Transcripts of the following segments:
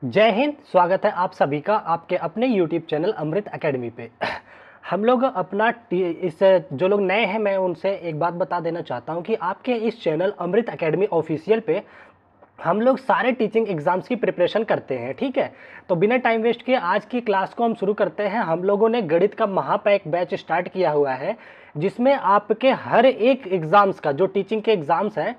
जय हिंद। स्वागत है आप सभी का आपके अपने YouTube चैनल अमृत एकेडमी पे। हम लोग अपना इस जो लोग नए हैं मैं उनसे एक बात बता देना चाहता हूं कि आपके इस चैनल अमृत एकेडमी ऑफिशियल पे हम लोग सारे टीचिंग एग्जाम्स की प्रिपरेशन करते हैं। ठीक है, तो बिना टाइम वेस्ट किए आज की क्लास को हम शुरू करते हैं। हम लोगों ने गणित का महापैक बैच स्टार्ट किया हुआ है जिसमें आपके हर एक एग्जाम्स का जो टीचिंग के एग्जाम्स हैं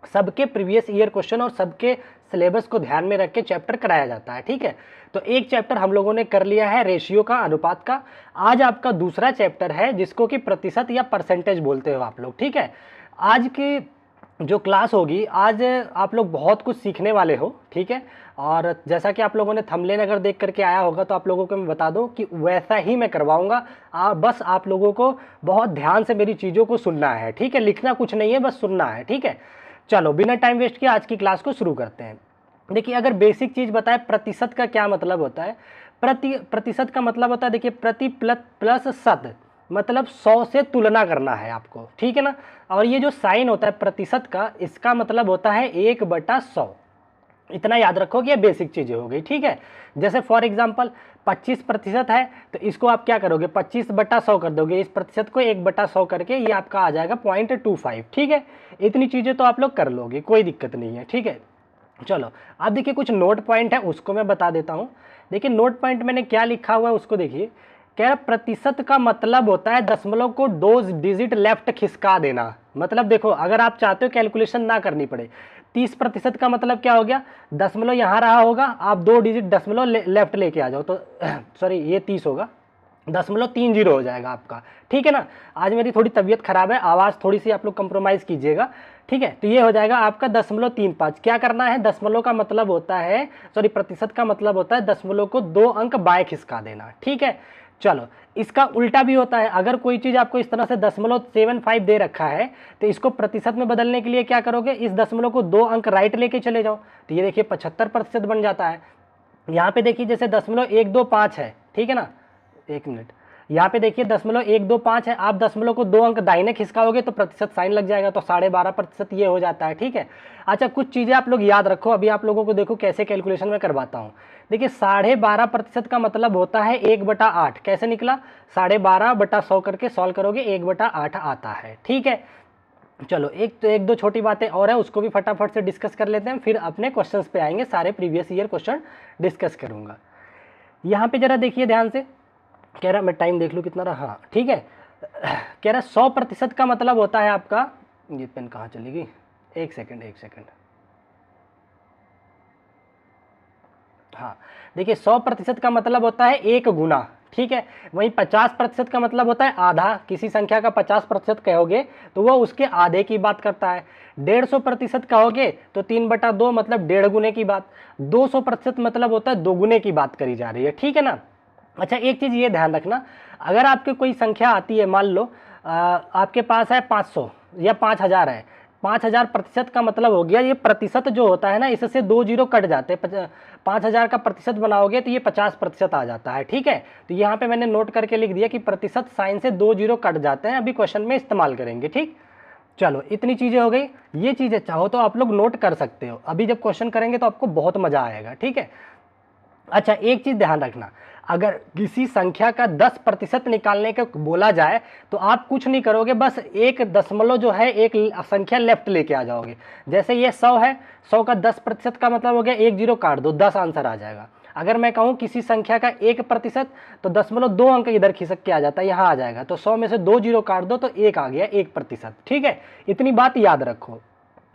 सबके प्रीवियस ईयर क्वेश्चन और सबके सिलेबस को ध्यान में रख के चैप्टर कराया जाता है। ठीक है, तो एक चैप्टर हम लोगों ने कर लिया है रेशियो का, अनुपात का। आज आपका दूसरा चैप्टर है जिसको कि प्रतिशत या परसेंटेज बोलते हो आप लोग। ठीक है, आज की जो क्लास होगी, आज आप लोग बहुत कुछ सीखने वाले हो। ठीक है, और जैसा कि आप लोगों ने थंबनेल अगर देख करके आया होगा तो आप लोगों को मैं बता दूं कि वैसा ही मैं करवाऊंगा। बस आप लोगों को बहुत ध्यान से मेरी चीज़ों को सुनना है। ठीक है, लिखना कुछ नहीं है, बस सुनना है। ठीक है, चलो बिना टाइम वेस्ट किए आज की क्लास को शुरू करते हैं। देखिए, अगर बेसिक चीज़ बताए प्रतिशत का क्या मतलब होता है। प्रतिशत का मतलब होता है, देखिए, प्रति प्लस शत, मतलब 100 से तुलना करना है आपको। ठीक है ना, और ये जो साइन होता है प्रतिशत का, इसका मतलब होता है 1/100। इतना याद रखो कि ये बेसिक चीज़ें हो गई। ठीक है, जैसे फॉर एग्जांपल 25% है तो इसको आप क्या करोगे, 25/100 कर दोगे। इस प्रतिशत को 1/100 करके ये आपका आ जाएगा 0.25। ठीक है, इतनी चीज़ें तो आप लोग कर लोगे, कोई दिक्कत नहीं है। ठीक है, चलो अब देखिए कुछ नोट पॉइंट है उसको मैं बता देता हूँ। देखिए नोट पॉइंट मैंने क्या लिखा हुआ है उसको देखिए। कह रहा प्रतिशत का मतलब होता है दशमलव को 2 डिजिट लेफ्ट खिसका देना। मतलब देखो, अगर आप चाहते हो कैलकुलेशन ना करनी पड़े, 30% का मतलब क्या हो गया, दशमलव यहाँ रहा होगा, आप 2 डिजिट दशमलव लेफ्ट लेके आ जाओ तो सॉरी ये 30 होगा, 0.30 हो जाएगा आपका। ठीक है ना, आज मेरी थोड़ी तबीयत खराब है, आवाज़ थोड़ी सी आप लोग कंप्रोमाइज़ कीजिएगा। ठीक है, तो ये हो जाएगा आपका 0.35। क्या करना है, दशमलव का मतलब होता है, सॉरी प्रतिशत का मतलब होता है दशमलव को 2 अंक बाएं खिसका देना। ठीक है, चलो इसका उल्टा भी होता है। अगर कोई चीज़ आपको इस तरह से 0.75 दे रखा है तो इसको प्रतिशत में बदलने के लिए क्या करोगे, इस दशमलव को 2 अंक राइट लेके चले जाओ तो ये देखिए 75% बन जाता है। यहाँ पे देखिए जैसे 0.125 है, ठीक है ना, एक मिनट, यहाँ पे देखिए 0.125 है, आप दशमलव को 2 अंक दाहिने खिसकाओगे तो प्रतिशत साइन लग जाएगा, तो 12.5% ये हो जाता है। ठीक है, अच्छा कुछ चीज़ें आप लोग याद रखो, अभी आप लोगों को देखो कैसे कैलकुलेशन में करवाता हूँ। देखिए 12.5% का मतलब होता है 1/8। कैसे निकला, 12.5/100 करके सॉल्व करोगे 1/8 आता है। ठीक है, चलो एक दो छोटी बातें और है उसको भी फटाफट से डिस्कस कर लेते हैं, फिर अपने क्वेश्चंस पे आएंगे। सारे प्रीवियस ईयर क्वेश्चन डिस्कस करूंगा। यहाँ पे जरा देखिए ध्यान से, कह रहा मैं टाइम देख लूँ कितना रहा। हाँ ठीक है, कह रहा 100% का मतलब होता है आपका, ये पेन कहाँ चली गई, एक सेकंड। हाँ देखिए 100% का मतलब होता है 1 गुना। ठीक है, वहीं 50% का मतलब होता है आधा। किसी संख्या का 50% कहोगे तो वह उसके आधे की बात करता है। 150% कहोगे तो 3/2 मतलब 1.5 गुने की बात। 200% मतलब होता है 2 गुने की बात करी जा रही है। ठीक है ना, अच्छा एक चीज़ ये ध्यान रखना, अगर आपके कोई संख्या आती है, मान लो आपके पास है 500 या 5000 है, 5000% का मतलब हो गया, ये प्रतिशत जो होता है ना इससे 2 जीरो कट जाते हैं। 5000 का प्रतिशत बनाओगे तो ये 50% आ जाता है। ठीक है, तो यहाँ पे मैंने नोट करके लिख दिया कि प्रतिशत साइन से 2 जीरो कट जाते हैं, अभी क्वेश्चन में इस्तेमाल करेंगे। ठीक, चलो इतनी चीज़ें हो गई। ये चीज़ें चाहो तो आप लोग नोट कर सकते हो, अभी जब क्वेश्चन करेंगे तो आपको बहुत मज़ा आएगा। ठीक है, अच्छा एक चीज़ ध्यान रखना, अगर किसी संख्या का 10% निकालने का बोला जाए तो आप कुछ नहीं करोगे, बस एक दशमलव जो है एक संख्या लेफ्ट लेके आ जाओगे। जैसे ये 100 है, 100 का 10% का मतलब हो गया 1 जीरो काट दो, 10 आंसर आ जाएगा। अगर मैं कहूँ किसी संख्या का 1% तो 0.2 अंक इधर खिसक के आ जाता है, यहाँ आ जाएगा, तो 100 में से 2 जीरो काट दो तो 1 आ गया, 1%। ठीक है, इतनी बात याद रखो।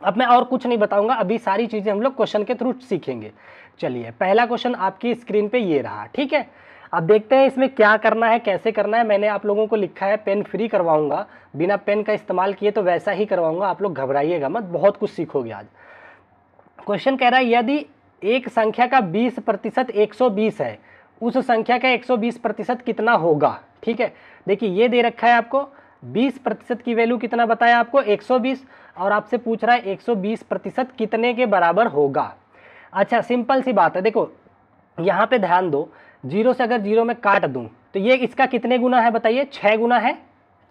अब मैं और कुछ नहीं बताऊंगा, अभी सारी चीज़ें हम लोग क्वेश्चन के थ्रू सीखेंगे। चलिए पहला क्वेश्चन आपकी स्क्रीन पे ये रहा। ठीक है, अब देखते हैं इसमें क्या करना है, कैसे करना है। मैंने आप लोगों को लिखा है पेन फ्री करवाऊंगा, बिना पेन का इस्तेमाल किए, तो वैसा ही करवाऊंगा। आप लोग घबराइएगा मत, बहुत कुछ सीखोगे आज। क्वेश्चन कह रहा है यदि एक संख्या का 20% 120 है, उस संख्या का 120% कितना होगा। ठीक है, देखिए ये दे रखा है आपको, 20% की वैल्यू कितना बताया आपको, 120, और आपसे पूछ रहा है 120% कितने के बराबर होगा। अच्छा सिंपल सी बात है, देखो यहाँ पे ध्यान दो, जीरो से अगर जीरो में काट दूं तो ये इसका कितने गुना है बताइए, 6 गुना है।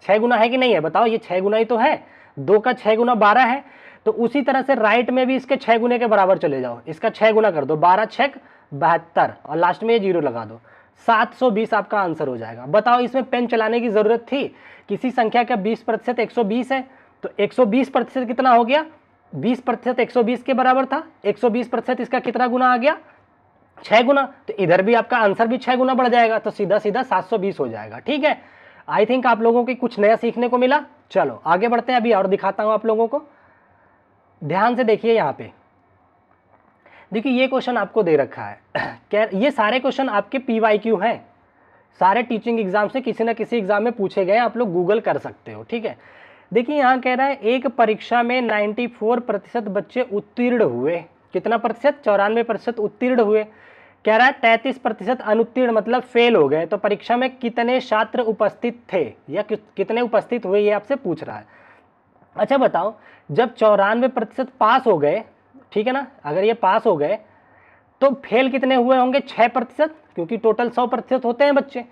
6 गुना है कि नहीं है बताओ, ये 6 गुना ही तो है, 2 का 6 गुना 12 है। तो उसी तरह से राइट में भी इसके 6 गुने के बराबर चले जाओ, इसका 6 गुना कर दो, 12 छक 72 और लास्ट में ये 0 लगा दो, 720 आपका आंसर हो जाएगा। बताओ इसमें पेन चलाने की ज़रूरत थी? किसी संख्या का 20% 120 है, तो 120% कितना हो गया? 20% 120 के बराबर था, 120% इसका कितना गुना आ गया? 6 गुना। तो इधर भी आपका आंसर भी 6 गुना बढ़ जाएगा, तो सीधा सीधा 720 हो जाएगा। ठीक है, आई थिंक आप लोगों को कुछ नया सीखने को मिला। चलो आगे बढ़ते हैं, अभी और दिखाता हूं आप लोगों को। ध्यान से देखिए, यहाँ पे देखिए ये क्वेश्चन आपको दे रखा है। ये सारे क्वेश्चन आपके PYQ हैं, सारे टीचिंग एग्जाम से किसी ना किसी एग्जाम में पूछे गए, आप लोग गूगल कर सकते हो। ठीक है, देखिए यहाँ कह रहा है एक परीक्षा में 94% बच्चे उत्तीर्ण हुए। कितना प्रतिशत? 94% उत्तीर्ण हुए। कह रहा है 33% अनुत्तीर्ण मतलब फेल हो गए। तो परीक्षा में कितने छात्र उपस्थित थे या कितने उपस्थित हुए, ये आपसे पूछ रहा है। अच्छा बताओ, जब 94% पास हो गए, ठीक है ना, अगर ये पास हो गए तो फेल कितने हुए होंगे? 6%, क्योंकि टोटल 100% होते हैं बच्चे।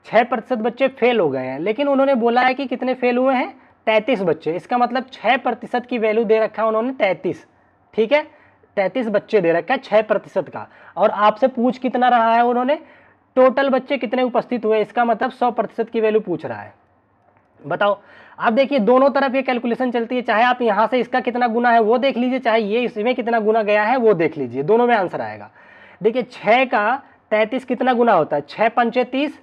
6% बच्चे फेल हो गए हैं, लेकिन उन्होंने बोला है कि कितने फेल हुए हैं? 33 बच्चे। इसका मतलब 6% की वैल्यू दे रखा है उन्होंने 33। ठीक है, 33 बच्चे दे रखा है 6% का, और आपसे पूछ कितना रहा है उन्होंने? टोटल बच्चे कितने उपस्थित हुए, इसका मतलब 100% की वैल्यू पूछ रहा है। बताओ, आप देखिए दोनों तरफ ये कैलकुलेशन चलती है, चाहे आप यहाँ से इसका कितना गुना है वो देख लीजिए, चाहे ये इसमें कितना गुना गया है वो देख लीजिए, दोनों में आंसर आएगा। देखिए 6 का 33 कितना गुना होता है? 6 पंचे 30,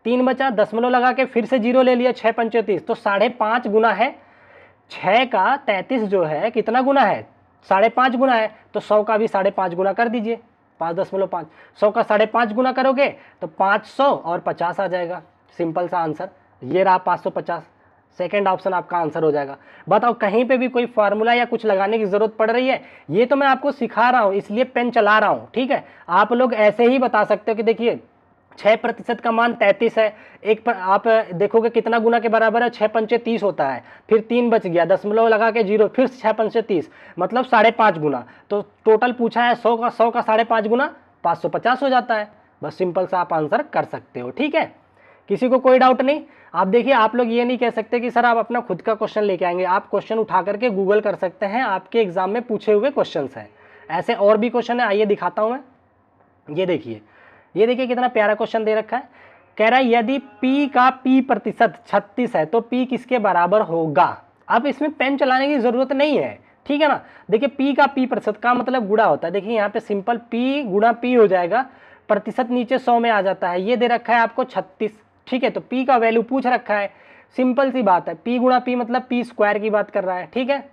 3 बचा, दशमलव लगा के फिर से 0 ले लिया, 6 पंचे 30, तो 5.5 गुना है। 6 का 33 जो है कितना गुना है? 5.5 गुना है, तो 100 का भी 5.5 गुना कर दीजिए, 5.5। 100 का 5.5 गुना करोगे तो 500 और 50 आ जाएगा। सिंपल सा आंसर, ये रहा 550। सेकेंड ऑप्शन आपका आंसर हो जाएगा। बताओ कहीं पे भी कोई फार्मूला या कुछ लगाने की जरूरत पड़ रही है? ये तो मैं आपको सिखा रहा हूँ, इसलिए पेन चला रहा हूँ। ठीक है, आप लोग ऐसे ही बता सकते हो कि देखिए 6% का मान 33 है, एक पर आप देखोगे कितना गुना के बराबर है? 6 पंचे 30 होता है, फिर 3 बच गया, दशमलव लगा के 0, फिर 6 पंचे 30 मतलब 5.5 गुना। तो टोटल पूछा है 100 का 5.5 गुना 550 हो जाता है। बस सिंपल सा आप आंसर कर सकते हो। ठीक है, किसी को कोई डाउट नहीं? आप देखिए, आप लोग ये नहीं कह सकते कि सर आप अपना खुद का क्वेश्चन लेके आएंगे, आप क्वेश्चन उठा करके गूगल कर सकते हैं, आपके एग्जाम में पूछे हुए क्वेश्चन हैं। ऐसे और भी क्वेश्चन है, आइए दिखाता हूं मैं। ये देखिए कितना प्यारा क्वेश्चन दे रखा है। कह रहा है यदि P का P% 36 है तो P किसके बराबर होगा? अब इसमें पेन चलाने की जरूरत नहीं है, ठीक है ना। देखिए P का P% का मतलब गुणा होता है। देखिए यहाँ पे सिंपल P गुणा P हो जाएगा, प्रतिशत नीचे 100 में आ जाता है। ये दे रखा है आपको 36, ठीक है, तो P का वैल्यू पूछ रखा है, सिंपल सी बात है। P गुणा P मतलब P स्क्वायर की बात कर रहा है, ठीक है।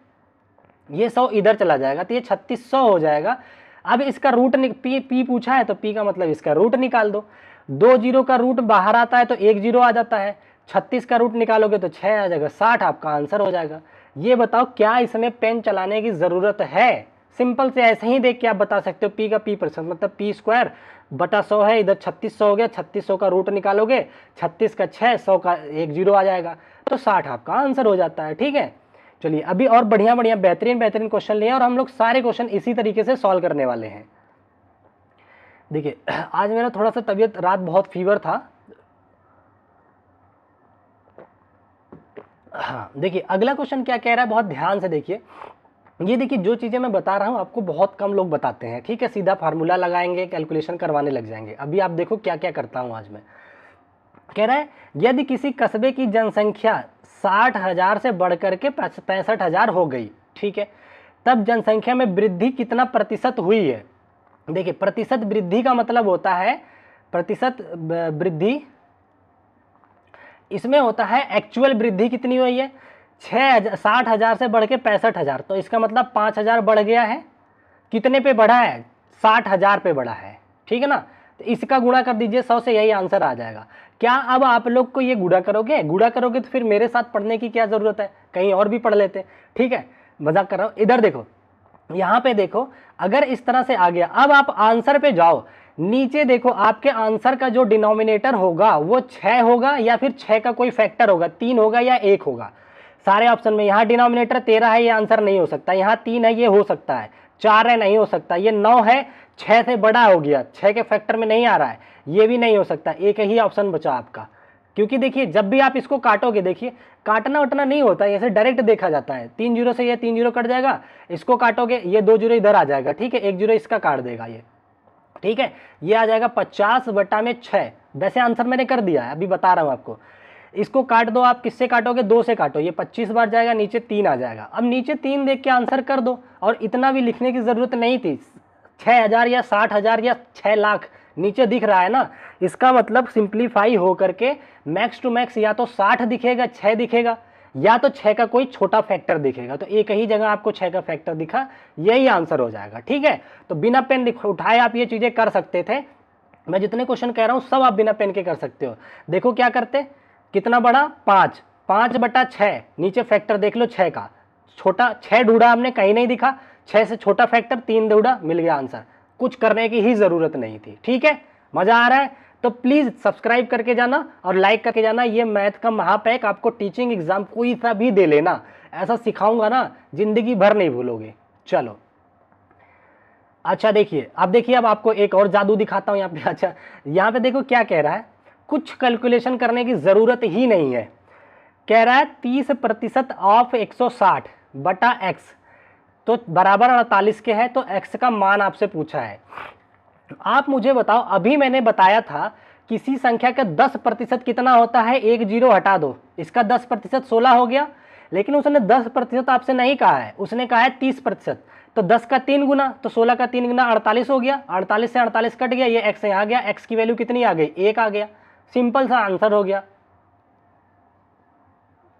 ये 100 इधर चला जाएगा तो ये 3600 हो जाएगा। अब इसका रूट P पूछा है तो P का मतलब इसका रूट निकाल दो। 2 जीरो का रूट बाहर आता है तो 1 जीरो आ जाता है, 36 का रूट निकालोगे तो 6 आ जाएगा, 60 आपका आंसर हो जाएगा। ये बताओ क्या इसमें पेन चलाने की ज़रूरत है? सिंपल से ऐसे ही देख के आप बता सकते हो। P का P% मतलब P स्क्वायर बटा 100 है, इधर 3600 हो गया, 3600 का रूट निकालोगे, 36 का 6, 100 का 1 जीरो आ जाएगा, तो 60 आपका आंसर हो जाता है। ठीक है, चलिए अभी और बढ़िया बढ़िया बेहतरीन क्वेश्चन लिए और हम लोग सारे क्वेश्चन इसी तरीके से सॉल्व करने वाले हैं। देखिए आज मेरा थोड़ा सा तबीयत, रात बहुत फीवर था। हाँ देखिए अगला क्वेश्चन क्या कह रहा है, बहुत ध्यान से देखिए। ये देखिए जो चीज़ें मैं बता रहा हूँ आपको बहुत कम लोग बताते हैं, ठीक है। सीधा फार्मूला लगाएंगे, कैलकुलेशन करवाने लग जाएंगे। अभी आप देखो क्या क्या करता हूँ आज मैं। कह रहा है यदि किसी कस्बे की जनसंख्या 60,000 से बढ़कर के 65,000 हो गई, ठीक है, तब जनसंख्या में वृद्धि कितना प्रतिशत हुई है? देखिए प्रतिशत वृद्धि का मतलब होता है, प्रतिशत वृद्धि इसमें होता है एक्चुअल वृद्धि कितनी हुई है। 60,000 से बढ़ के 65,000, तो इसका मतलब 5,000 बढ़ गया है। कितने पे बढ़ा है? 60,000 पे बढ़ा है, ठीक है ना। तो इसका गुणा कर दीजिए 100 से, यही आंसर आ जाएगा। क्या अब आप लोग को ये गुणा करोगे तो फिर मेरे साथ पढ़ने की क्या जरूरत है, कहीं और भी पढ़ लेते, ठीक है। मजाक कर रहा हूँ। इधर देखो, यहाँ पे देखो, अगर इस तरह से आ गया, अब आप आंसर पे जाओ, नीचे देखो आपके आंसर का जो डिनोमिनेटर होगा वो 6 होगा या फिर 6 का कोई फैक्टर होगा, 3 होगा या 1 होगा। सारे ऑप्शन में यहाँ डिनोमिनेटर 13 है, ये आंसर नहीं हो सकता। यहाँ 3 है, ये हो सकता है। 4 है, नहीं हो सकता। ये 9 है, 6 से बड़ा हो गया, 6 के फैक्टर में नहीं आ रहा है, ये भी नहीं हो सकता। एक ही ऑप्शन बचा आपका, क्योंकि देखिए जब भी आप इसको काटोगे, देखिए काटना उटना नहीं होता है, ऐसे डायरेक्ट देखा जाता है। 3 जीरो से ये 3 जीरो कट जाएगा, इसको काटोगे ये 2 जीरो इधर आ जाएगा, ठीक है, 1 जीरो इसका काट देगा ये, ठीक है, ये आ जाएगा 50/6। वैसे आंसर मैंने कर दिया है, अभी बता रहा हूँ आपको। इसको काट दो आप, किससे काटोगे, 2 से काटो, ये 25 बार जाएगा, नीचे 3 आ जाएगा। अब नीचे 3 देख के आंसर कर दो, और इतना भी लिखने की ज़रूरत नहीं थी। 6000 या 60,000 या 6 लाख नीचे दिख रहा है ना, इसका मतलब सिंप्लीफाई हो करके मैक्स टू मैक्स या तो 60 दिखेगा, 6 दिखेगा, या तो 6 का कोई छोटा फैक्टर दिखेगा। तो एक ही जगह आपको 6 का फैक्टर दिखा, यही आंसर हो जाएगा। ठीक है, तो बिना पेन उठाए आप ये चीज़ें कर सकते थे। मैं जितने क्वेश्चन कह रहा हूँ सब आप बिना पेन के कर सकते हो। देखो क्या करते, कितना बड़ा, 5, 5/6, नीचे फैक्टर देख लो 6 का, छोटा 6 ढूंढा हमने, कहीं नहीं दिखा, 6 से छोटा फैक्टर 3 ढूंढा, मिल गया आंसर। कुछ करने की ही ज़रूरत नहीं थी। ठीक है, मज़ा आ रहा है? तो प्लीज़ सब्सक्राइब करके जाना और लाइक करके जाना। ये मैथ का महापैक आपको टीचिंग एग्जाम कोई सा भी दे लेना, ऐसा सिखाऊंगा ना, जिंदगी भर नहीं भूलोगे। चलो अच्छा देखिए, अब देखिए, अब आपको एक और जादू दिखाता हूँ यहाँ पे। अच्छा, यहाँ पे देखो क्या कह रहा है, कुछ कैलकुलेशन करने की ज़रूरत ही नहीं है। कह रहा है 30% ऑफ 160/x तो बराबर 48 के है, तो x का मान आपसे पूछा है। आप मुझे बताओ, अभी मैंने बताया था किसी संख्या का 10% कितना होता है, एक जीरो हटा दो, इसका 10% 16 हो गया। लेकिन उसने 10% आपसे नहीं कहा है, उसने कहा है 30%। तो 10 का 3 गुना, तो 16 का 3 गुना 48 हो गया, 48 से 48 कट गया, ये x यहाँ आ गया, x की वैल्यू कितनी आ गई, 1 आ गया। सिंपल सा आंसर हो गया।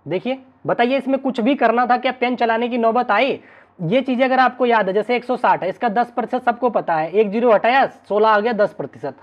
देखिए, बताइए इसमें कुछ भी करना था क्या, पेन चलाने की नौबत आई? ये चीज़ें अगर आपको याद है, जैसे 160 है, इसका 10% सबको पता है, एक जीरो हटाया 16 आ गया 10%।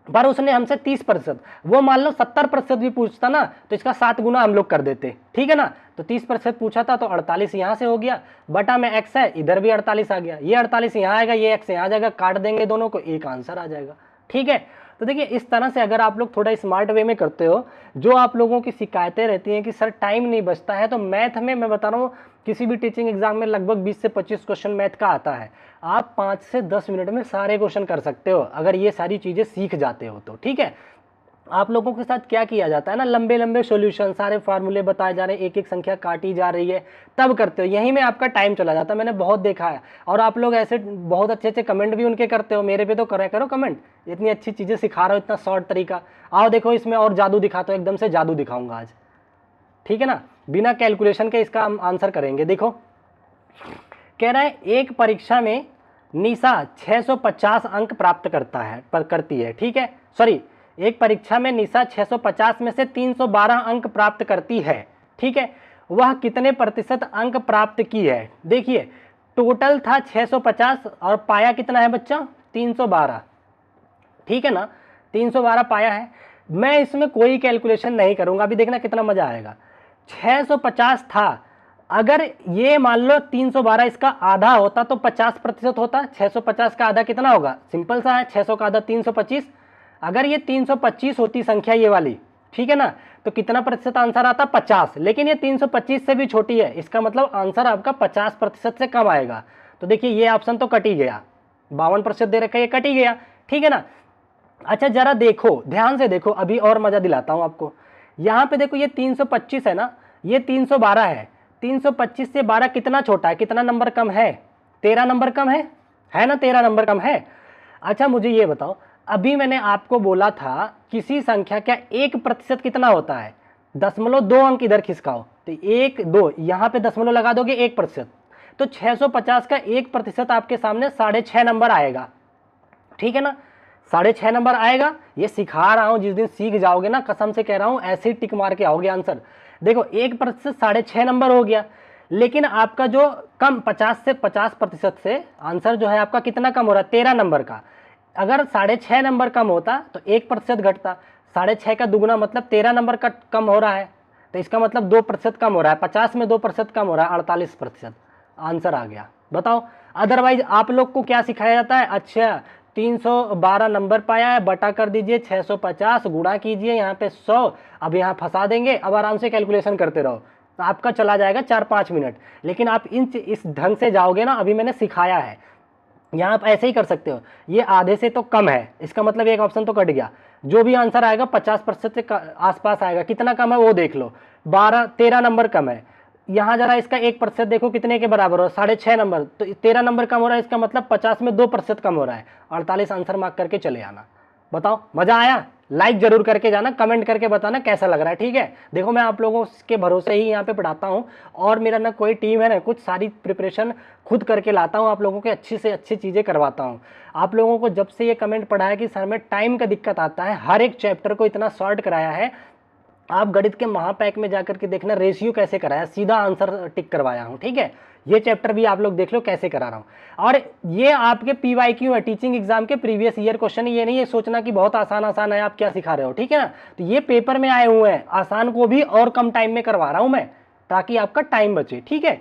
पर उसने हमसे 30%, वो मान लो 70% भी पूछता ना, तो इसका 7 गुना हम लोग कर देते। ठीक है ना, तो 30% पूछा था, तो 48 यहाँ से हो गया, बटा में x है, इधर भी 48 आ गया, ये 48 यहाँ आएगा, ये x यहाँ आ जाएगा, काट देंगे दोनों को, एक आंसर आ जाएगा। ठीक है, तो देखिए इस तरह से अगर आप लोग थोड़ा स्मार्ट वे में करते हो, जो आप लोगों की शिकायतें रहती हैं कि सर टाइम नहीं बचता है, तो मैथ में मैं बता रहा हूँ, किसी भी टीचिंग एग्जाम में लगभग 20 से 25 क्वेश्चन मैथ का आता है। आप 5 से 10 मिनट में सारे क्वेश्चन कर सकते हो, अगर ये सारी चीज़ें सीख जाते हो तो। ठीक है, आप लोगों के साथ क्या किया जाता है ना, लंबे लंबे सॉल्यूशन, सारे फार्मूले बताए जा रहे हैं, एक एक संख्या काटी जा रही है, तब करते हो, यहीं में आपका टाइम चला जाता है, मैंने बहुत देखा है। और आप लोग ऐसे बहुत अच्छे अच्छे कमेंट भी उनके करते हो, मेरे पे तो करा करो कमेंट, इतनी अच्छी चीज़ें सिखा रहा हो, इतना शॉर्ट तरीका। आओ देखो, इसमें और जादू दिखाता हूँ, एकदम से जादू दिखाऊंगा आज। ठीक है ना, बिना कैलकुलेशन के इसका हम आंसर करेंगे। देखो कह रहा है, एक परीक्षा में निशा 650 अंक प्राप्त करती है। ठीक है, सॉरी, एक परीक्षा में निशा 650 में से 312 अंक प्राप्त करती है। ठीक है, वह कितने प्रतिशत अंक प्राप्त की है? देखिए टोटल था 650 और पाया कितना है बच्चा, 312। ठीक है ना, 312 पाया है। मैं इसमें कोई कैलकुलेशन नहीं करूंगा, अभी देखना कितना मजा आएगा। 650 था, अगर ये मान लो 312 इसका आधा होता तो 50% होता। 650 का आधा कितना होगा, सिंपल सा है, 600 का आधा 325। अगर ये 325 होती संख्या ये वाली, ठीक है ना, तो कितना प्रतिशत आंसर आता, 50। लेकिन ये 325 से भी छोटी है, इसका मतलब आंसर आपका 50% से कम आएगा। तो देखिए ये ऑप्शन तो कट ही गया, 52% दे रखा है, ये कट ही गया। ठीक है ना, अच्छा जरा देखो, ध्यान से देखो, अभी और मजा दिलाता हूं आपको। यहाँ पे देखो, ये 325 है ना, ये 312 है। 325 से 12 कितना छोटा है, कितना नंबर कम है, 13 नंबर कम है ना, 13 नंबर कम है। अच्छा मुझे ये बताओ, अभी मैंने आपको बोला था किसी संख्या का 1% कितना होता है, 0.2 अंक इधर खिसकाओ, तो 1 2 यहाँ पे दशमलव लगा दोगे, 1%। तो 650 का 1% आपके सामने 6.5 नंबर आएगा। ठीक है ना, 6.5 नंबर आएगा। ये सिखा रहा हूं, जिस दिन सीख जाओगे ना, कसम से कह रहा हूं, ऐसे ही टिक मार के आओगे आंसर। देखो 1% 6.5 नंबर हो गया, लेकिन आपका जो कम 50% से आंसर जो है आपका कितना कम हो रहा है, 13 नंबर का। अगर 6.5 नंबर कम होता तो 1% घटता, 6.5 का दुगुना मतलब 13 नंबर का कम हो रहा है, तो इसका मतलब 2% कम हो रहा है, 50 में 2% कम हो रहा है, 48%। आंसर आ गया। बताओ अदरवाइज आप लोग को क्या सिखाया जाता है, अच्छा 312 नंबर पाया है, बटा कर दीजिए 650, गुणा कीजिए यहाँ पे 100, अब यहाँ फंसा देंगे, अब आराम से कैलकुलेशन करते रहो, तो आपका चला जाएगा 4-5 मिनट। लेकिन आप इस ढंग से जाओगे ना, अभी मैंने सिखाया है, यहाँ आप ऐसे ही कर सकते हो। ये आधे से तो कम है, इसका मतलब एक ऑप्शन तो कट गया। जो भी आंसर आएगा 50% से आसपास आएगा, कितना कम है वो देख लो, 13 नंबर कम है। यहाँ जरा इसका 1% देखो कितने के बराबर हो, 6.5 नंबर, तो 13 नंबर कम हो रहा है, इसका मतलब 50 में 2% कम हो रहा है। 48 आंसर मार्क करके चले आना। बताओ मजा आया? लाइक जरूर करके जाना, कमेंट करके बताना कैसा लग रहा है, ठीक है। देखो मैं आप लोगों के भरोसे ही यहाँ पे पढ़ाता हूँ, और मेरा ना कोई टीम है ना कुछ, सारी प्रिपरेशन खुद करके लाता हूँ, आप लोगों के अच्छी से अच्छी चीज़ें करवाता हूँ। आप लोगों को जब से ये कमेंट पढ़ा है कि सर में टाइम का दिक्कत आता है, हर एक चैप्टर को इतना शॉर्ट कराया है, आप गणित के महापैक में जाकर के देखना रेशियो कैसे कराया, सीधा आंसर टिक करवाया हूँ, ठीक है। ये चैप्टर भी आप लोग देख लो कैसे करा रहा हूँ। और ये आपके PYQ है, टीचिंग एग्जाम के प्रीवियस ईयर क्वेश्चन, ये नहीं है सोचना कि बहुत आसान आसान है, आप क्या सिखा रहे हो, ठीक है ना। तो ये पेपर में आए हुए हैं, आसान को भी और कम टाइम में करवा रहा हूँ मैं, ताकि आपका टाइम बचे, ठीक है।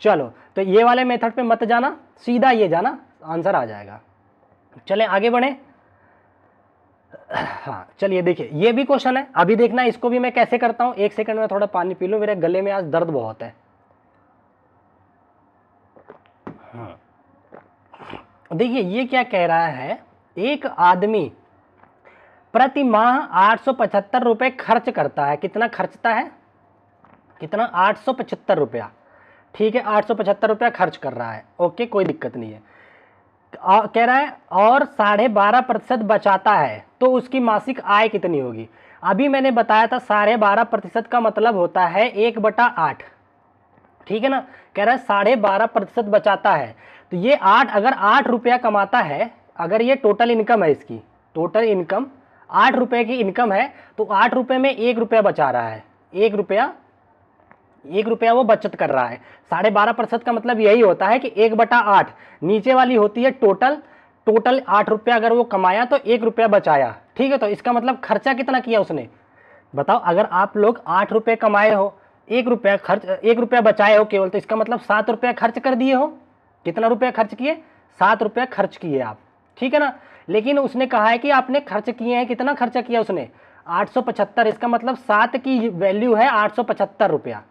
चलो तो ये वाले मेथड पे मत जाना, सीधा ये जाना, आंसर आ जाएगा। चले आगे बढ़े। हाँ चलिए देखिए, ये भी क्वेश्चन है, अभी देखना इसको भी मैं कैसे करता हूं। 1 सेकंड में थोड़ा पानी पी लूं, मेरे गले में आज दर्द बहुत है। देखिए ये क्या कह रहा है, एक आदमी प्रति माह 875 रुपए खर्च करता है। कितना खर्चता है? कितना? 875 रुपया, ठीक है। 875 रुपया खर्च कर रहा है, ओके, कोई दिक्कत नहीं है। कह रहा है और 12.5% बचाता है, तो उसकी मासिक आय कितनी होगी? अभी मैंने बताया था 12.5% का मतलब होता है 1/8, ठीक है ना। कह रहा है 12.5% बचाता है, तो ये 8, अगर 8 रुपया कमाता है, अगर ये टोटल इनकम है, इसकी टोटल इनकम 8 रुपये की इनकम है, तो 8 रुपये में 1 रुपया बचा रहा है, 1 रुपया वो बचत कर रहा है। 12.5% का मतलब यही होता है कि 1/8, नीचे वाली होती है टोटल 8 रुपया अगर वो कमाया तो 1 रुपया बचाया, ठीक है। तो इसका मतलब खर्चा कितना किया उसने? बताओ, अगर आप लोग 8 रुपये कमाए हो, 1 रुपया बचाए हो केवल, तो इसका मतलब 7 रुपया खर्च कर दिए हो। कितना रुपया खर्च किए? 7 रुपया खर्च किए आप, ठीक है ना। लेकिन उसने कहा है कि आपने खर्च किए हैं, कितना खर्चा किया उसने? 875, इसका मतलब 7 की वैल्यू है 875 रुपया।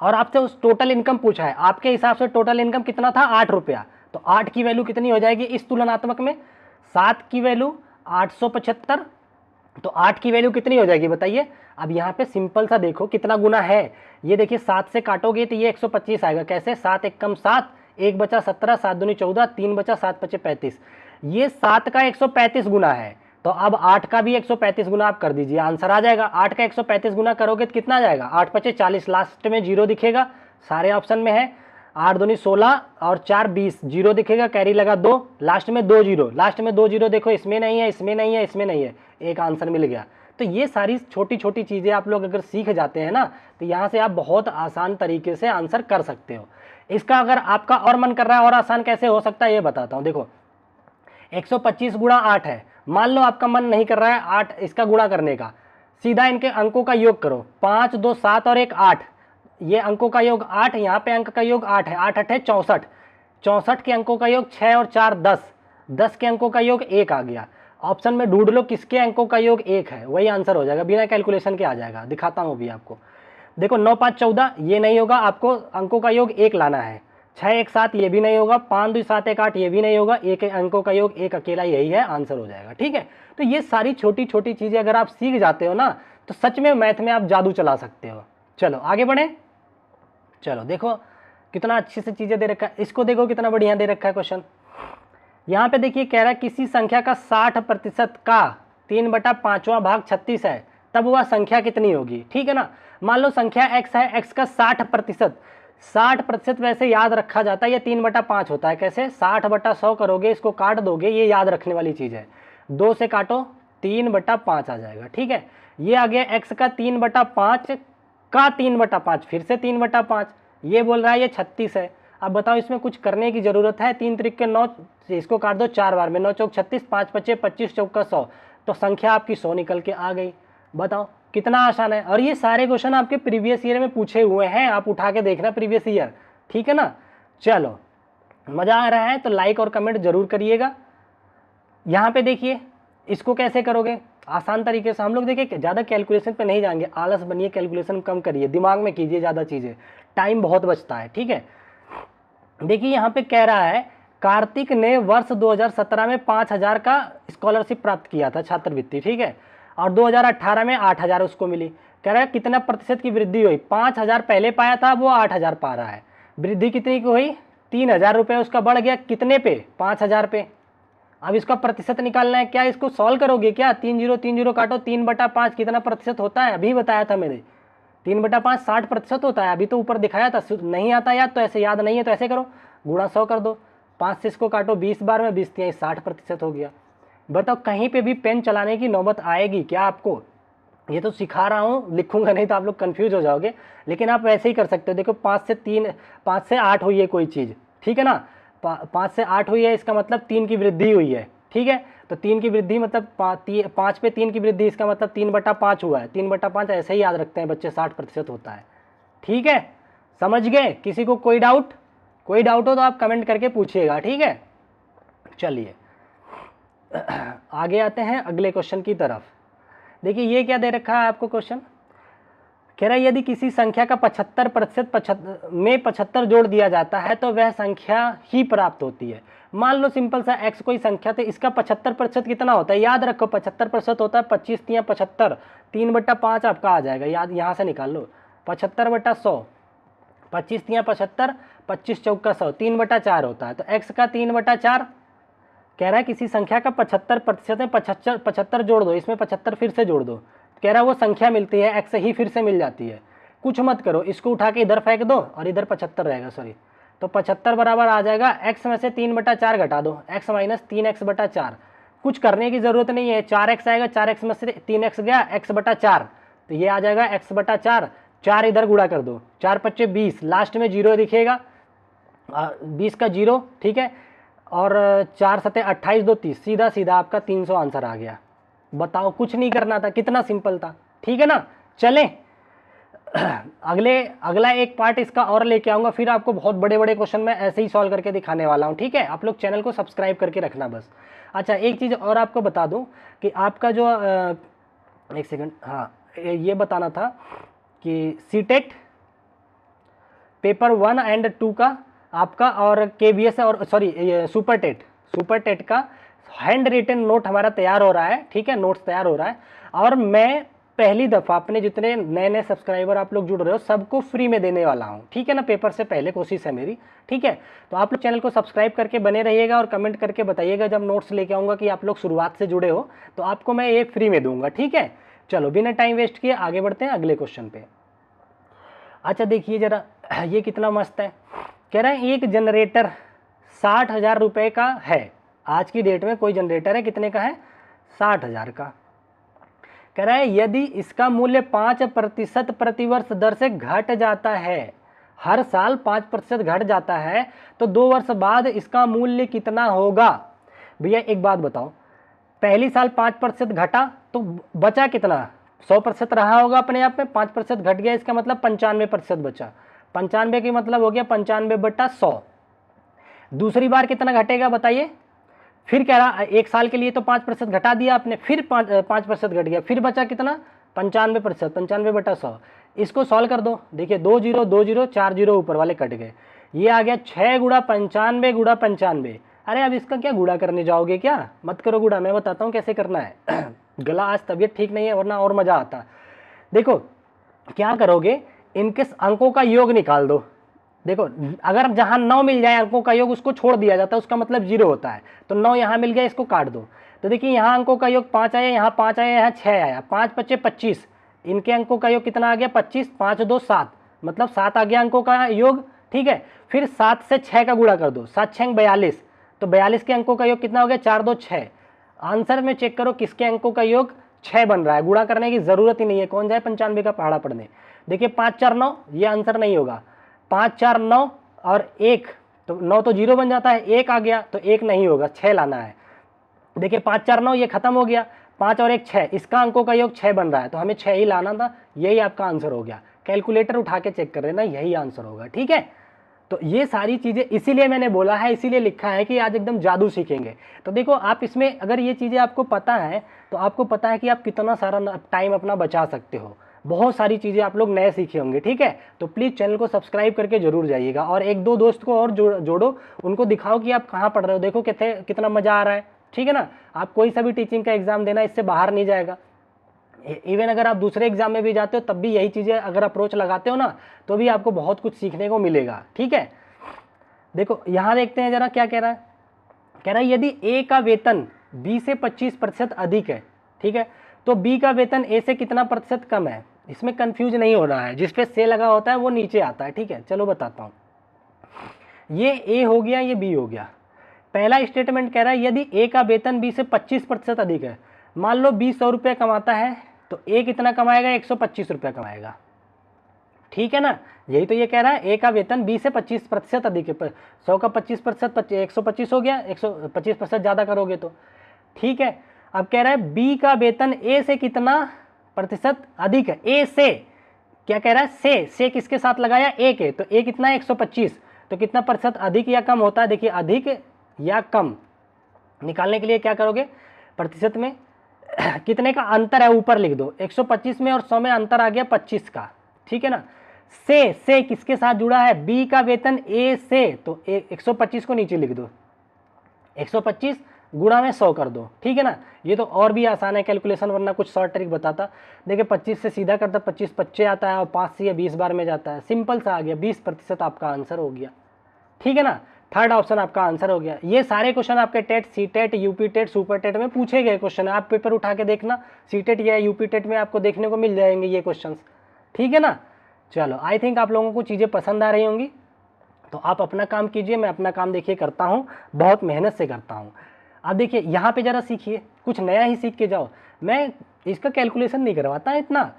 और आपसे उस टोटल इनकम पूछा है, आपके हिसाब से टोटल इनकम कितना था? 8 रुपया, तो 8 की वैल्यू कितनी हो जाएगी इस तुलनात्मक में? 7 की वैल्यू 875, तो 8 की वैल्यू कितनी हो जाएगी बताइए। अब यहाँ पे सिंपल सा देखो कितना गुना है, ये देखिए 7 से काटोगे तो ये 125 आएगा। कैसे? 7 एक कम 7, 1 बचा 17, 7 दूनी 14, 3 बचा 7 पचे 35, ये 7 का 135 गुना है। तो अब 8 का भी 135 गुना आप कर दीजिए, आंसर आ जाएगा। 8 का 135 गुना करोगे तो कितना आ जाएगा? 8 पचे 40, लास्ट में जीरो दिखेगा, सारे ऑप्शन में है। 8 दूनी 16 और 4 20, जीरो दिखेगा, कैरी लगा 2, लास्ट में 2 जीरो, लास्ट में 2 जीरो देखो, इसमें नहीं है, इसमें नहीं है, इसमें नहीं है, एक आंसर मिल गया। तो ये सारी छोटी छोटी चीज़ें आप लोग अगर सीख जाते हैं ना, तो यहाँ से आप बहुत आसान तरीके से आंसर कर सकते हो। इसका अगर आपका और मन कर रहा है और आसान कैसे हो सकता है ये बताता हूँ। देखो 125 गुणा 8 है, मान लो आपका मन नहीं कर रहा है 8 इसका गुणा करने का, सीधा इनके अंकों का योग करो, 5 2 7 और 1 8, ये अंकों का योग 8, यहाँ पे अंक का योग 8 है, 8 8 है 64, 64 के अंकों का योग 6 और 4 10, 10 के अंकों का योग 1 आ गया। ऑप्शन में ढूंढ लो किसके अंकों का योग 1 है, वही आंसर हो जाएगा, बिना कैलकुलेशन के आ जाएगा। दिखाता हूँ अभी आपको। देखो 9 5 14 ये नहीं होगा, आपको अंकों का योग 1 लाना है। 6 1 7 ये भी नहीं होगा, 5 2 7 1 8 ये भी नहीं होगा, एक अंकों का योग 1 अकेला यही है, आंसर हो जाएगा, ठीक है। तो ये सारी छोटी छोटी चीज़ें अगर आप सीख जाते हो ना, तो सच में मैथ में आप जादू चला सकते हो। चलो आगे बढ़े। चलो देखो कितना अच्छी से चीज़ें दे रखा है, इसको देखो कितना बढ़िया दे रखा है क्वेश्चन। यहाँ पे देखिए कह रहा है किसी संख्या का 60% का 3/5वां भाग 36 है, तब वह संख्या कितनी होगी, ठीक है ना। मान लो संख्या x है, x का 60%, 60% वैसे याद रखा जाता है, ये 3/5 होता है। कैसे? 60/100 करोगे, इसको काट दोगे, ये याद रखने वाली चीज़ है। 2 से काटो 3/5 आ जाएगा, ठीक है। ये आ गया x का 3/5 का 3/5, फिर से 3/5, ये बोल रहा है ये 36 है। अब बताओ इसमें कुछ करने की ज़रूरत है? 3 त्रिक के 9, इसको काट दो 4 बार में, 9 चौक 36, 5 पचे 25, चौका 100, तो संख्या आपकी 100 निकल के आ गई। बताओ कितना आसान है। और ये सारे क्वेश्चन आपके प्रीवियस ईयर में पूछे हुए हैं, आप उठा के देखना प्रीवियस ईयर, ठीक है ना। चलो मज़ा आ रहा है तो लाइक और कमेंट जरूर करिएगा। यहाँ पे देखिए इसको कैसे करोगे आसान तरीके से। हम लोग देखिए ज़्यादा कैलकुलेशन पे नहीं जाएंगे, आलस बनिए, कैलकुलेशन कम करिए, दिमाग में कीजिए ज़्यादा चीज़ें, टाइम बहुत बचता है, ठीक है। देखिए यहाँ पे कह रहा है कार्तिक ने वर्ष 2017 में 5000 का स्कॉलरशिप प्राप्त किया था, छात्रवृत्ति, ठीक है, और 2018 में 8000 उसको मिली। कह रहा है कितना प्रतिशत की वृद्धि हुई। 5,000 पहले पाया था, वो 8,000 पा रहा है। वृद्धि कितनी की हुई? 3,000 रुपये उसका बढ़ गया कितने पे? 5,000 पे। अब इसका प्रतिशत निकालना है। क्या इसको सॉल्व करोगे क्या? 3 0 काटो, 3/5 कितना प्रतिशत होता है? अभी बताया था मैंने, 3/5 60% होता है। अभी तो ऊपर दिखाया था। नहीं आता याद तो ऐसे, याद नहीं है तो ऐसे करो, गुणा 100 कर दो, 5 से इसको काटो 20 बार में, 20 तिहाई 60% हो गया। बताओ कहीं पे भी पेन चलाने की नौबत आएगी क्या आपको? ये तो सिखा रहा हूँ, लिखूंगा नहीं तो आप लोग कंफ्यूज हो जाओगे, लेकिन आप वैसे ही कर सकते हो। देखो 5 से 8 हुई है कोई चीज़, ठीक है ना, 5 से 8 हुई है, इसका मतलब 3 की वृद्धि हुई है, ठीक है। तो 3 की वृद्धि मतलब 5 पे 3 की वृद्धि, इसका मतलब 3/5 हुआ है। 3/5 ऐसे ही याद रखते हैं बच्चे, 60% होता है, ठीक है। समझ गए? किसी को कोई डाउट? कोई डाउट हो तो आप कमेंट करके पूछिएगा, ठीक है। चलिए आगे आते हैं अगले क्वेश्चन की तरफ। देखिए ये क्या दे रखा है आपको क्वेश्चन, कह रहा है यदि किसी संख्या का 75% में 75 जोड़ दिया जाता है तो वह संख्या ही प्राप्त होती है। मान लो सिंपल सा x कोई संख्या, तो इसका 75% कितना होता है? याद रखो 75% होता है 25 तियां 75, 3/5 आपका आ जाएगा, याद यहाँ से निकाल लो। 75/100, 25 तियां 75, 25 चौका 100, 3/4 होता है। तो x का 3/4 कह रहा है किसी संख्या का 75% में 75 जोड़ दो, इसमें 75 फिर से जोड़ दो, कह रहा है वो संख्या मिलती है, x ही फिर से मिल जाती है। कुछ मत करो, इसको उठा के इधर फेंक दो और इधर 75 रहेगा, सॉरी, तो 75 बराबर आ जाएगा x में से 3/4 घटा दो, x माइनस 3x/4। कुछ करने की जरूरत नहीं है, 4x आएगा, 4x में से 3x गया, x/4, तो ये आ जाएगा x/4। 4 इधर गुणा कर दो, 4×5 20, लास्ट में 0 दिखेगा, 20 का 0, ठीक है, और 4×7 28, 2 30, सीधा सीधा आपका 300 आंसर आ गया। बताओ कुछ नहीं करना था, कितना सिंपल था, ठीक है ना। चलें अगला एक पार्ट इसका और लेके आऊँगा, फिर आपको बहुत बड़े बड़े क्वेश्चन मैं ऐसे ही सॉल्व करके दिखाने वाला हूँ, ठीक है। आप लोग चैनल को सब्सक्राइब करके रखना बस। अच्छा एक चीज़ और आपको बता दूँ कि आपका जो एक सेकंड, हाँ ये बताना था कि सीटेट पेपर 1 और 2 का आपका, और KVS और सॉरी सुपर टेट का हैंड रिटन नोट हमारा तैयार हो रहा है, ठीक है, नोट्स तैयार हो रहा है। और मैं पहली दफ़ा अपने जितने नए नए सब्सक्राइबर आप लोग जुड़ रहे हो सबको फ्री में देने वाला हूँ, ठीक है ना, पेपर से पहले कोशिश है मेरी, ठीक है। तो आप लोग चैनल को सब्सक्राइब करके बने रहिएगा और कमेंट करके बताइएगा जब नोट्स लेके आऊँगा कि आप लोग शुरुआत से जुड़े हो, तो आपको मैं ये फ्री में दूंगा, ठीक है। चलो बिना टाइम वेस्ट किए आगे बढ़ते हैं अगले क्वेश्चन पे। अच्छा देखिए जरा, ये कितना मस्त है, कह रहे हैं एक जनरेटर 60,000 रुपये का है। आज की डेट में कोई जनरेटर है, कितने का है? 60,000 का। कह रहा है यदि इसका मूल्य 5% प्रतिवर्ष दर से घट जाता है, हर साल 5% घट जाता है, तो 2 वर्ष बाद इसका मूल्य कितना होगा? भैया एक बात बताओ, पहली साल 5% घटा तो बचा कितना? 100% रहा होगा अपने आप में, 5% घट गया, इसका मतलब 95% बचा। 95 की मतलब हो गया 95/100। दूसरी बार कितना घटेगा बताइए? फिर कह रहा एक साल के लिए तो 5% घटा दिया आपने, फिर 5% घट गया, फिर बचा कितना? 95%, 95/100। इसको सॉल्व कर दो, देखिए 2 0 2 0 4 0 ऊपर वाले कट गए, ये आ गया 6 गुणा 95 गुणा 95। अरे अब इसका क्या गुणा करने जाओगे क्या? मत करो गुणा, मैं बताता हूँ कैसे करना है। गला आज तबीयत ठीक नहीं है, वरना और मज़ा आता। देखो क्या करोगे, इनके अंकों का योग निकाल दो। देखो अगर जहाँ 9 मिल जाए अंकों का योग, उसको छोड़ दिया जाता है, उसका मतलब 0 होता है। तो 9 यहाँ मिल गया, इसको काट दो। तो देखिए यहाँ अंकों का योग 5 आया, यहाँ 5 आया, यहाँ 6 आया, 5×5 = 25। इनके अंकों का योग कितना आ गया? 25, 5 2 7, मतलब 7 आ गया अंकों का योग, ठीक है। फिर 7 से 6 का गुणा कर दो, 7 6 42, तो 42 के अंकों का योग कितना हो गया? 4 2 6। आंसर में चेक करो किसके अंकों का योग 6 बन रहा है, गुणा करने की जरूरत ही नहीं है, कौन जाए 95 का पहाड़ा पढ़ने। देखिए 5 4 9, ये आंसर नहीं होगा। 5 4 9 और 1, तो 9 तो 0 बन जाता है, 1 आ गया तो 1 नहीं होगा, 6 लाना है। देखिए 5 4 9 ये खत्म हो गया, 5 और 1 6, इसका अंकों का योग 6 बन रहा है, तो हमें 6 ही लाना था, यही आपका आंसर हो गया। कैलकुलेटर उठा के चेक कर लेना, यही आंसर होगा, ठीक है। तो ये सारी चीज़ें इसीलिए मैंने बोला है, इसीलिए लिखा है कि आज एकदम जादू सीखेंगे। तो देखो आप इसमें अगर ये चीज़ें आपको पता है तो आपको पता है कि आप कितना सारा टाइम अपना बचा सकते हो, बहुत सारी चीज़ें आप लोग नए सीखे होंगे, ठीक है। तो प्लीज़ चैनल को सब्सक्राइब करके जरूर जाइएगा, और 1-2 दोस्त को और जोड़ो, उनको दिखाओ कि आप कहाँ पढ़ रहे हो, देखो कितना मज़ा आ रहा है, ठीक है ना। आप कोई सा भी टीचिंग का एग्ज़ाम देना, इससे बाहर नहीं जाएगा। इवन अगर आप दूसरे एग्जाम में भी जाते हो तब भी यही चीज़ें अगर अप्रोच लगाते हो ना, तो भी आपको बहुत कुछ सीखने को मिलेगा। ठीक है, देखो यहाँ देखते हैं जरा क्या कह रहा है। कह रहा है यदि ए का वेतन बी से 25% अधिक है, ठीक है, तो बी का वेतन ए से कितना प्रतिशत कम है। इसमें कंफ्यूज नहीं हो रहा है, जिस पे से लगा होता है वो नीचे आता है। ठीक है, चलो बताता हूँ। ये ए हो गया, ये बी हो गया। पहला स्टेटमेंट कह रहा है यदि ए का वेतन बी से 25% अधिक है। मान लो बी 100 रुपये कमाता है, तो ए कितना कमाएगा, 125 रुपये कमाएगा। ठीक है ना, यही तो ये कह रहा है, ए का वेतन बी से 25% अधिक है। 100 का 25%, 125 हो गया, 125% ज़्यादा करोगे तो। ठीक है, अब कह रहा है बी का वेतन ए से कितना प्रतिशत अधिक है। ए से क्या कह रहा है, से किसके साथ लगाया, ए के, तो ए कितना है, 125, तो कितना प्रतिशत अधिक या कम होता है। देखिए अधिक या कम निकालने के लिए क्या करोगे, प्रतिशत में कितने का अंतर है ऊपर लिख दो। 125 में और 100 में अंतर आ गया 25 का। ठीक है ना, से किसके साथ जुड़ा है, बी का वेतन ए से, तो 125 को नीचे लिख दो, 125 गुणा में 100 कर दो। ठीक है ना, ये तो और भी आसान है कैलकुलेशन, वरना कुछ शॉर्ट ट्रिक बताता। देखिए 25 से सीधा करता 25 25 आता है और 5 से 20 बार में जाता है। सिंपल सा आ गया, 20% आपका आंसर हो गया। ठीक है ना, थर्ड ऑप्शन आपका आंसर हो गया। ये सारे क्वेश्चन आपके TET, C TET, UP TET, super TET में पूछे गए क्वेश्चन है। आप पेपर उठा के देखना, सी टेट या यूपी टेट में आपको देखने को मिल जाएंगे ये क्वेश्चंस। ठीक है ना, चलो आई थिंक आप लोगों को चीज़ें पसंद आ रही होंगी। तो आप अपना काम कीजिए, मैं अपना काम देखिए करता हूँ, बहुत मेहनत से करता हूँ। अब देखिए यहाँ पे ज़रा सीखिए, कुछ नया ही सीख के जाओ। मैं इसका कैलकुलेशन नहीं करवाता इतना।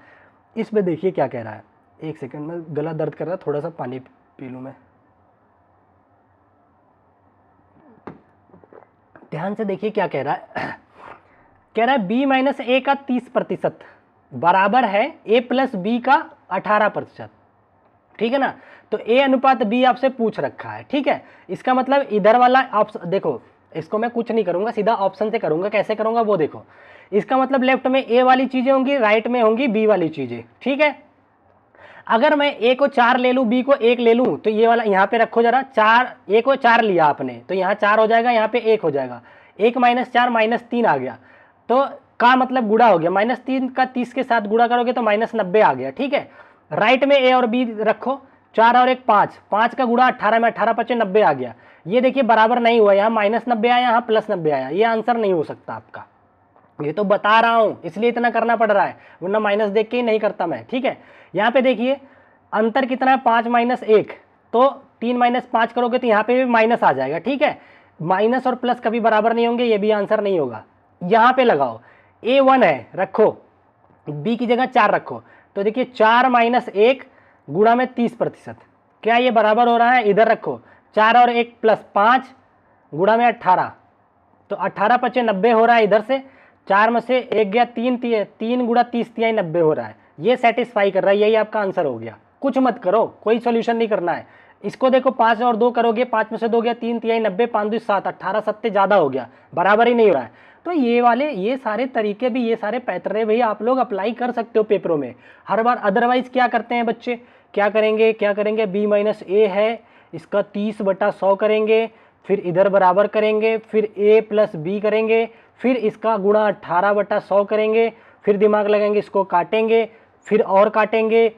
इसमें देखिए क्या कह रहा है, एक सेकंड में गला दर्द कर रहा है, थोड़ा सा पानी पी लूँ मैं। ध्यान से देखिए क्या कह रहा है। कह रहा है बी माइनस ए का 30% बराबर है ए प्लस बी का 18%। ठीक है ना, तो ए अनुपात बी आपसे पूछ रखा है। ठीक है, इसका मतलब इधर वाला ऑप्शन देखो, इसको मैं कुछ नहीं करूंगा, सीधा ऑप्शन से करूंगा। कैसे करूंगा वो देखो। इसका मतलब लेफ्ट में ए वाली चीजें होंगी, राइट में होंगी बी वाली चीजें। ठीक है, अगर मैं ए को 4 ले लूं, बी को 1 ले लूं, तो ये वाला यहाँ पे रखो जरा। 4, ए को 4 लिया आपने, तो यहाँ 4 हो जाएगा, यहाँ पे 1 हो जाएगा। 1 माइनस 4 -3 आ गया, तो का मतलब गुणा हो गया। -3 का 30 के साथ गुणा करोगे तो -90 आ गया। ठीक है, राइट में ए और बी रखो, 4 और 1 5, 5 का गुणा 18 में, 18 5 90 आ गया। ये देखिए बराबर नहीं हुआ, यहाँ -90 आया, यहाँ +90 आया। ये आंसर नहीं हो सकता आपका, ये तो बता रहा हूँ, इसलिए इतना करना पड़ रहा है, वरना माइनस देख के ही नहीं करता मैं। ठीक है, यहाँ पे देखिए अंतर कितना है, 5 - 1, तो 3 - 5 करोगे तो यहाँ पे भी माइनस आ जाएगा। ठीक है, माइनस और प्लस कभी बराबर नहीं होंगे, ये भी आंसर नहीं होगा। यहाँ पे लगाओ, ए 1 है रखो, बी की जगह 4 रखो, तो देखिए 4 - 1 गुणा में 30%, क्या ये बराबर हो रहा है। इधर रखो 4 और 1 +5 गुणा में 18, तो 18 5 90 हो रहा है। इधर से 4 में से 1 गया, 3 गुणा 30 तिहाई 90 हो रहा है। ये सेटिस्फाई कर रहा है, यही आपका आंसर हो गया। कुछ मत करो, कोई सोल्यूशन नहीं करना है। इसको देखो 5 और 2 करोगे, 5 में से 2 गया, 3 तिहाई 90, 5 2 7, 18 7 ज़्यादा हो गया, बराबर ही नहीं हो रहा है। तो ये वाले, ये सारे तरीके भी, ये सारे पैतरे भी आप लोग अप्लाई कर सकते हो पेपरों में हर बार। अदरवाइज क्या करते हैं बच्चे, क्या करेंगे, बी माइनस ए है, इसका 30/100 करेंगे, फिर इधर बराबर करेंगे, फिर ए प्लस बी करेंगे, फिर इसका गुणा 18/100 करेंगे, फिर दिमाग लगाएंगे, इसको काटेंगे, फिर और काटेंगे,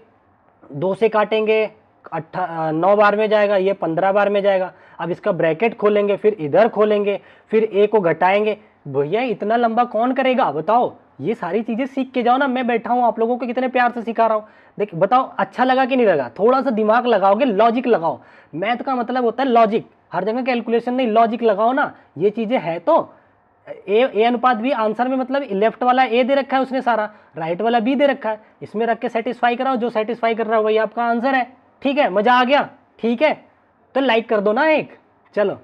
2 से काटेंगे, 9 बार में जाएगा, ये 15 बार में जाएगा। अब इसका ब्रैकेट खोलेंगे, फिर इधर खोलेंगे, फिर ए को घटाएंगे। भैया इतना लंबा कौन करेगा बताओ। ये सारी चीज़ें सीख के जाओ ना, मैं बैठा हूँ आप लोगों को कितने प्यार से सिखा रहा हूँ। देख बताओ अच्छा लगा कि नहीं लगा। थोड़ा सा दिमाग लगाओगे, लॉजिक लगाओ। मैथ का मतलब होता है लॉजिक, हर जगह कैलकुलेशन नहीं, लॉजिक लगाओ ना। ये चीज़ें हैं तो ए अनुपात भी आंसर में, मतलब लेफ्ट वाला ए दे रखा है उसने सारा, राइट वाला बी दे रखा है, इसमें रख के सेटिस्फाई कराओ। जो सेटिस्फाई कर रहा है वही आपका आंसर है। ठीक है, मजा आ गया। ठीक है, तो लाइक कर दो ना एक। चलो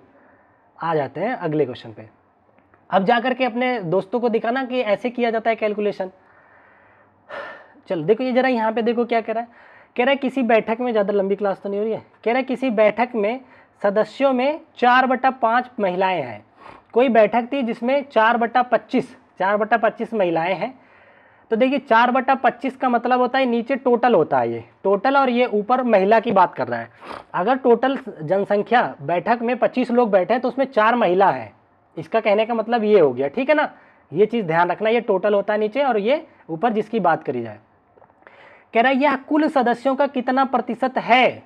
आ जाते हैं अगले क्वेश्चन पे। अब जाकर के अपने दोस्तों को दिखाना कि ऐसे किया जाता है कैलकुलेशन। चलो देखो ये जरा यहाँ पे देखो क्या कह रहा है। कह रहा है किसी बैठक में, ज़्यादा लंबी क्लास तो नहीं हो रही है, कह रहा है किसी बैठक में सदस्यों में 4/5 महिलाएं हैं। कोई बैठक थी जिसमें 4/25 महिलाएं हैं। तो देखिए 4/25 का मतलब होता है नीचे टोटल होता है, ये टोटल, और ये ऊपर महिला की बात कर रहा है। अगर टोटल जनसंख्या बैठक में 25 लोग बैठे हैं तो उसमें 4 महिला हैं, इसका कहने का मतलब ये हो गया। ठीक है ना, ये चीज़ ध्यान रखना, ये टोटल होता है नीचे और ये ऊपर जिसकी बात करी जाए। कह रहा है यह कुल सदस्यों का कितना प्रतिशत है,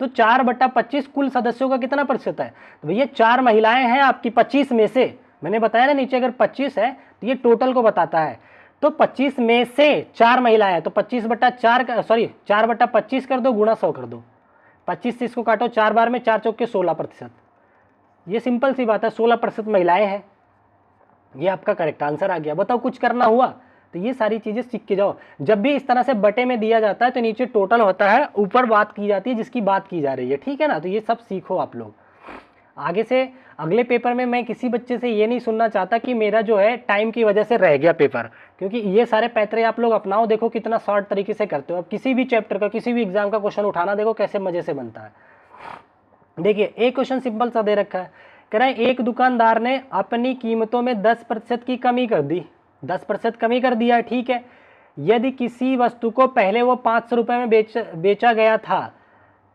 तो 4/25 कुल सदस्यों का कितना प्रतिशत है, तो भैया 4 महिलाएं हैं आपकी 25 में से, मैंने बताया ना नीचे अगर 25 है तो ये टोटल को बताता है, तो 25 में से 4 महिलाएं हैं तो 4/25 कर दो, गुणा 100 कर दो, 25 से इसको काटो 4 बार में, 4 चौके 16%। ये सिंपल सी बात है, 16% महिलाएं हैं, ये आपका करेक्ट आंसर आ गया। बताओ कुछ करना हुआ, तो ये सारी चीजें सीख के जाओ। जब भी इस तरह से बटे में दिया जाता है तो नीचे टोटल होता है, ऊपर बात की जाती है जिसकी बात की जा रही है, ठीक है ना। तो ये सब सीखो आप लोग। आगे से अगले पेपर में मैं किसी बच्चे से ये नहीं सुनना चाहता कि मेरा जो है टाइम की वजह से रह गया पेपर, क्योंकि ये सारे पैतरे आप लोग अपनाओ, देखो कितना शॉर्ट तरीके से करते हो। अब किसी भी चैप्टर का, किसी भी एग्जाम का क्वेश्चन उठाना, देखो कैसे मजे से बनता है। देखिए एक क्वेश्चन सिंपल सा दे रखा है, कह रहा है एक दुकानदार ने अपनी कीमतों में 10% की कमी कर दी, 10% कमी कर दिया, ठीक है। यदि किसी वस्तु को पहले वो 500 रुपये में बेचा गया था,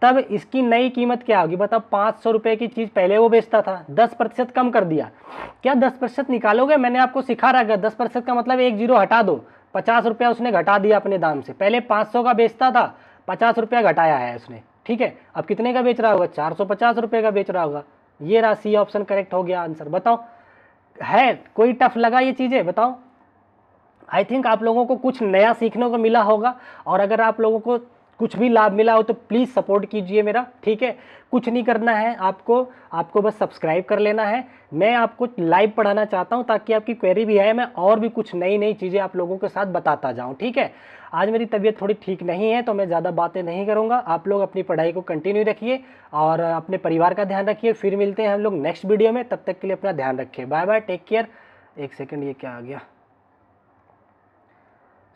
तब इसकी नई कीमत क्या होगी। बताओ 500 रुपये की चीज़ पहले वो बेचता था, 10% कम कर दिया, क्या 10% निकालोगे। मैंने आपको सिखा रखा है 10% का मतलब एक जीरो हटा दो, 50 रुपया उसने घटा दिया अपने दाम से। पहले 500 का बेचता था, 50 रुपया घटाया है उसने, ठीक है। अब कितने का बेच रहा होगा, 450 रुपये का बेच रहा होगा। ये राशि ऑप्शन करेक्ट हो गया आंसर। बताओ है कोई टफ लगा ये चीज़ें, बताओ। आई थिंक आप लोगों को कुछ नया सीखने को मिला होगा, और अगर आप लोगों को कुछ भी लाभ मिला हो तो प्लीज़ सपोर्ट कीजिए मेरा, ठीक है। कुछ नहीं करना है आपको बस सब्सक्राइब कर लेना है। मैं आपको लाइव पढ़ाना चाहता हूं ताकि आपकी क्वेरी भी आए, मैं और भी कुछ नई नई चीज़ें आप लोगों के साथ बताता जाऊं, ठीक है। आज मेरी तबीयत थोड़ी ठीक नहीं है तो मैं ज़्यादा बातें नहीं करूँगा। आप लोग अपनी पढ़ाई को कंटिन्यू रखिए और अपने परिवार का ध्यान रखिए। फिर मिलते हैं हम लोग नेक्स्ट वीडियो में, तब तक के लिए अपना ध्यान रखिए। Bye bye, take care. एक सेकेंड, ये क्या आ गया,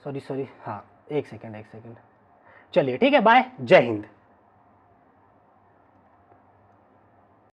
सॉरी हाँ, एक सेकेंड। चलिए ठीक है, बाय, जय हिंद।